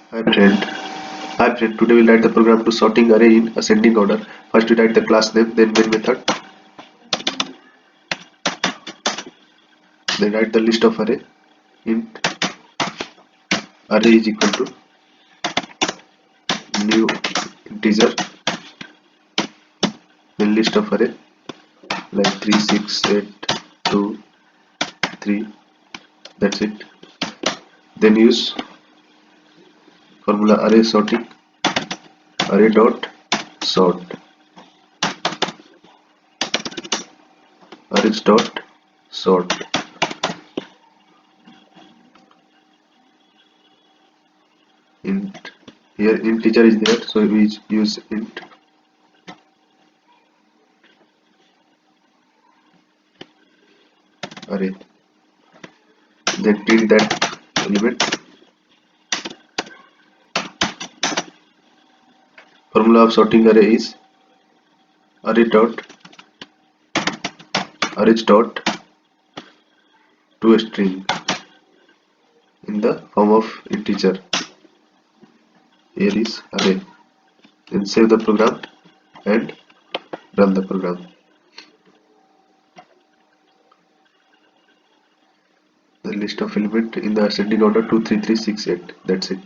Hi friend. Hi friend. Today we'll write the program to sorting array in ascending order. First we write the class name, then main method, then write the list of array. Int array is equal to new integer, then list of array like 3, 6, 8, 2, 3. That's it. Then use formula array sorting, array dot sort, arrays dot sort. Int here integer is there, so we use int array. Then print that element. Formula of sorting array is array dot arrays dot to a string in the form of integer. Here is array. Then save the program and run the program. The list of element in the ascending order 2, 3, 3, 6, 8. That's it.